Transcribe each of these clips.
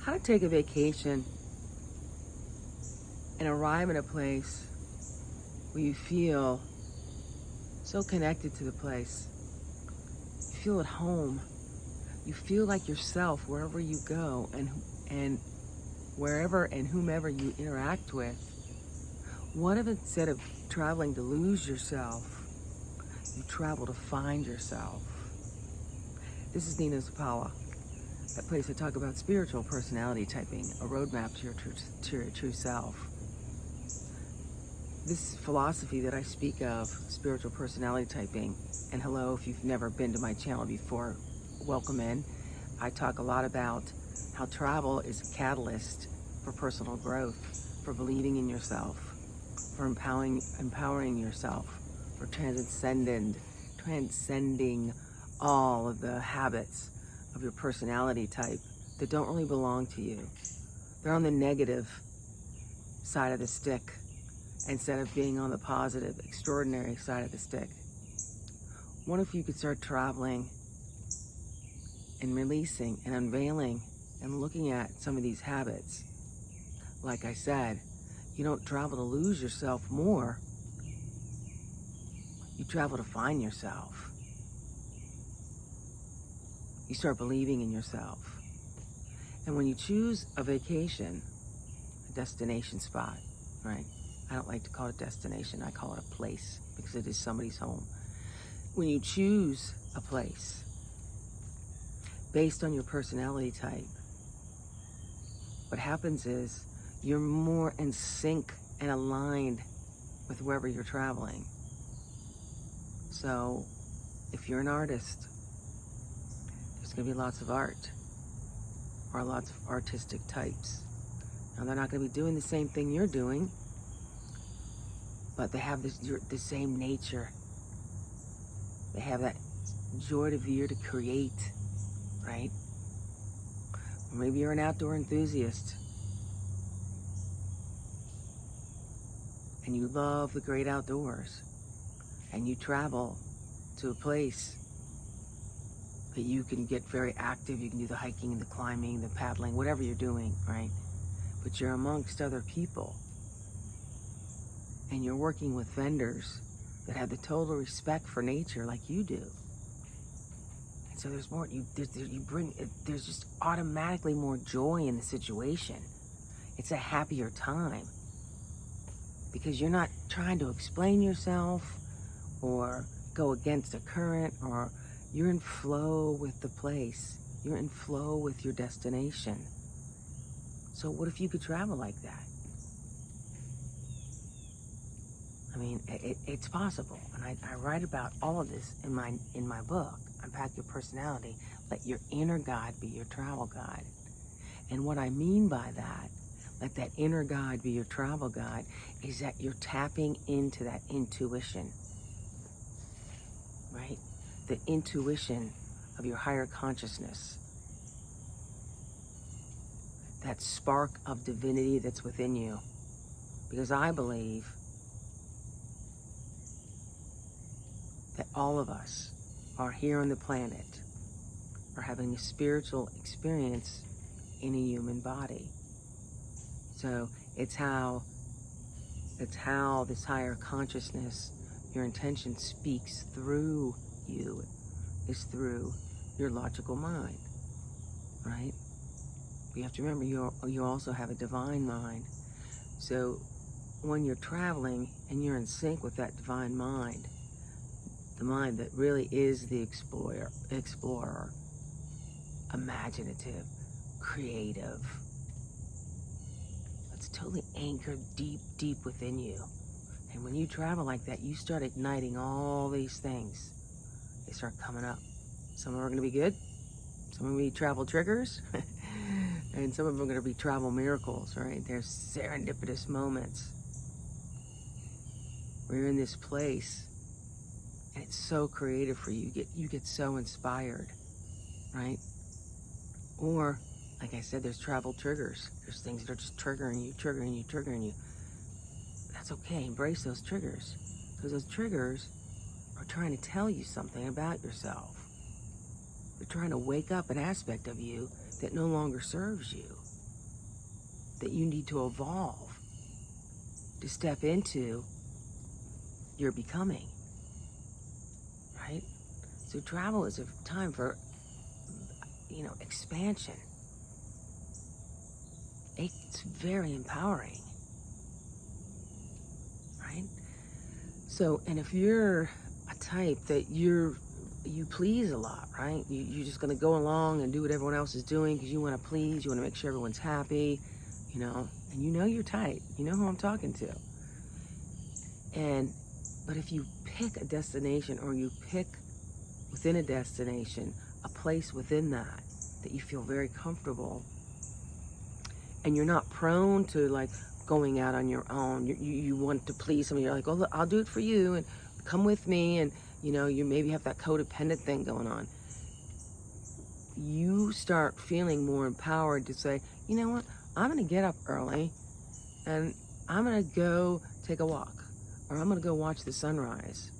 how to take a vacation and arrive in a place where you feel so connected to the place. You feel at home. You feel like yourself wherever you go and wherever and whomever you interact with. What if instead of traveling to lose yourself, you travel to find yourself? This is Nina Zapala, that place I talk about spiritual personality typing, a roadmap to your true self. This philosophy that I speak of, spiritual personality typing, and hello, if you've never been to my channel before, welcome in. I talk a lot about how travel is a catalyst for personal growth, for believing in yourself, for empowering yourself, for transcending all of the habits of your personality type that don't really belong to you. They're on the negative side of the stick instead of being on the positive, extraordinary side of the stick. What if you could start traveling and releasing and unveiling and looking at some of these habits? Like I said, you don't travel to lose yourself more. You travel to find yourself. You start believing in yourself. And when you choose a vacation, a destination spot, right? I don't like to call it destination, I call it a place because it is somebody's home. When you choose a place based on your personality type, what happens is you're more in sync and aligned with wherever you're traveling. So if you're an artist, there's going to be lots of art or lots of artistic types. Now they're not going to be doing the same thing you're doing, but they have the same nature. They have that joy to veer, to create, right? Or maybe you're an outdoor enthusiast and you love the great outdoors and you travel to a place that you can get very active. You can do the hiking, the climbing, the paddling, whatever you're doing, right? But you're amongst other people and you're working with vendors that have the total respect for nature like you do. And so there's more, there's just automatically more joy in the situation. It's a happier time because you're not trying to explain yourself or go against a current, or you're in flow with the place. You're in flow with your destination. So what if you could travel like that? I mean, it's possible, and I write about all of this in my book, Unpack Your Personality. Let your inner guide be your travel guide. And what I mean by that, let that inner guide be your travel guide, is that you're tapping into that intuition, right? The intuition of your higher consciousness, that spark of divinity that's within you. Because I believe that all of us are here on the planet, are having a spiritual experience in a human body. So it's how this higher consciousness, your intention speaks through you, is through your logical mind, right? You have to remember you also have a divine mind. So when you're traveling and you're in sync with that divine mind, the mind that really is the explorer, imaginative, creative, it's totally anchored deep within you. And when you travel like that, you start igniting all these things. They start coming up. Some of them are going to be good. Some are going to be travel triggers. And some of them are going to be travel miracles, right? There's serendipitous moments where you're in this place and it's so creative for you. You get so inspired, right? Or, like I said, there's travel triggers. There's things that are just triggering you. That's okay. Embrace those triggers, because those triggers are trying to tell you something about yourself. They're trying to wake up an aspect of you that no longer serves you. that you need to evolve to step into your becoming, right? So travel is a time for, expansion. It's very empowering, right? So, and if you're a type that you please a lot, right? You're just going to go along and do what everyone else is doing because you want to please, you want to make sure everyone's happy, and you're tight. You know who I'm talking to. But if you pick a destination, or you pick within a destination, a place within that you feel very comfortable, and you're not prone to like going out on your own, you want to please somebody, you're like, oh, I'll do it for you, and come with me, and you maybe have that codependent thing going on. You start feeling more empowered to say, you know what, I'm going to get up early, and I'm going to go take a walk, or I'm going to go watch the sunrise,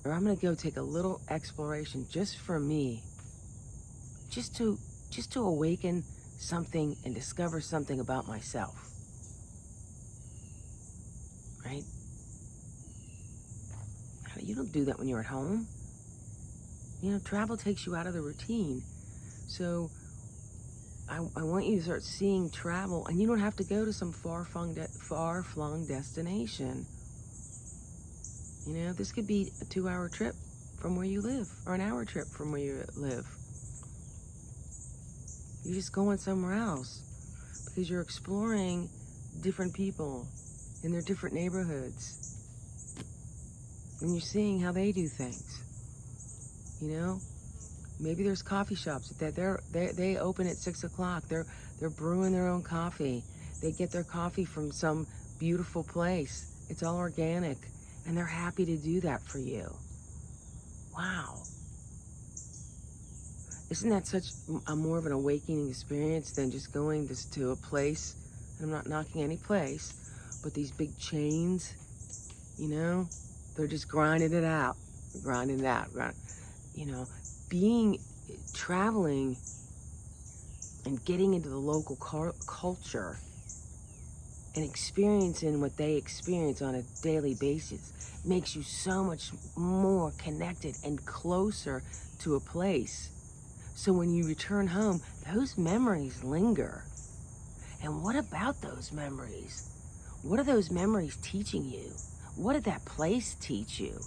or I'm going to go take a little exploration just for me, just to awaken something and discover something about myself, right? You don't do that when you're at home. Travel takes you out of the routine. So I want you to start seeing travel, and you don't have to go to some far-flung destination. This could be a 2-hour trip from where you live, or an hour trip from where you live. You're just going somewhere else because you're exploring different people in their different neighborhoods, and you're seeing how they do things. Maybe there's coffee shops that they open at 6 o'clock. They're brewing their own coffee. They get their coffee from some beautiful place. It's all organic, and they're happy to do that for you. Wow. Isn't that such a more of an awakening experience than just going to a place? And I'm not knocking any place, but these big chains, they're just grinding it out. Traveling and getting into the local culture and experiencing what they experience on a daily basis makes you so much more connected and closer to a place. So when you return home, those memories linger. And what about those memories? What are those memories teaching you? What did that place teach you?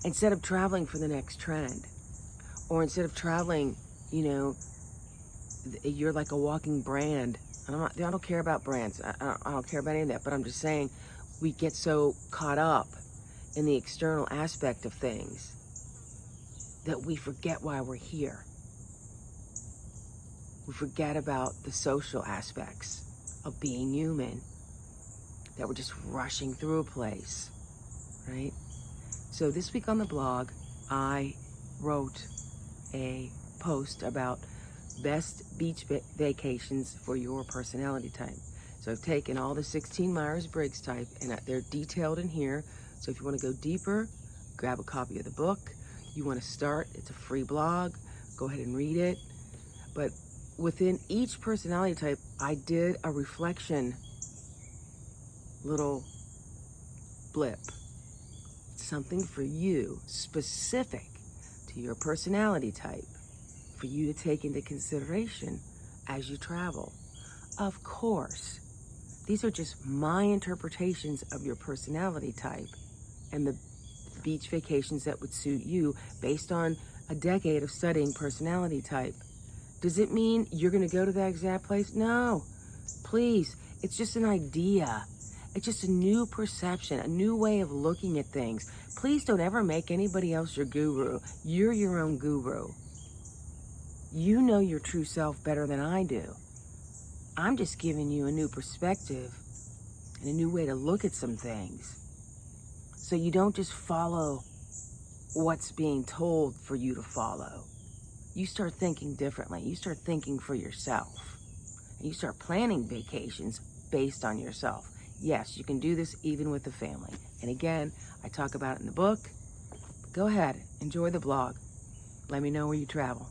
Instead of traveling for the next trend, or instead of traveling, you're like a walking brand. I don't care about brands. I don't care about any of that, but I'm just saying we get so caught up in the external aspect of things that we forget why we're here. We forget about the social aspects of being human, that we're just rushing through a place, right? So this week on the blog, I wrote a post about best beach vacations for your personality type. So I've taken all the 16 Myers-Briggs type, and they're detailed in here. So if you want to go deeper, grab a copy of the book. You want to start, it's a free blog. Go ahead and read it. But within each personality type, I did a reflection little blip. Something for you, specific to your personality type, for you to take into consideration as you travel. Of course, these are just my interpretations of your personality type and the beach vacations that would suit you based on a decade of studying personality type. Does it mean you're going to go to that exact place? No, please. It's just an idea. It's just a new perception, a new way of looking at things. Please don't ever make anybody else your guru. You're your own guru. You know your true self better than I do. I'm just giving you a new perspective and a new way to look at some things. So you don't just follow what's being told for you to follow. You start thinking differently. You start thinking for yourself. And you start planning vacations based on yourself. Yes, you can do this even with the family. And again, I talk about it in the book. Go ahead, enjoy the blog. Let me know where you travel.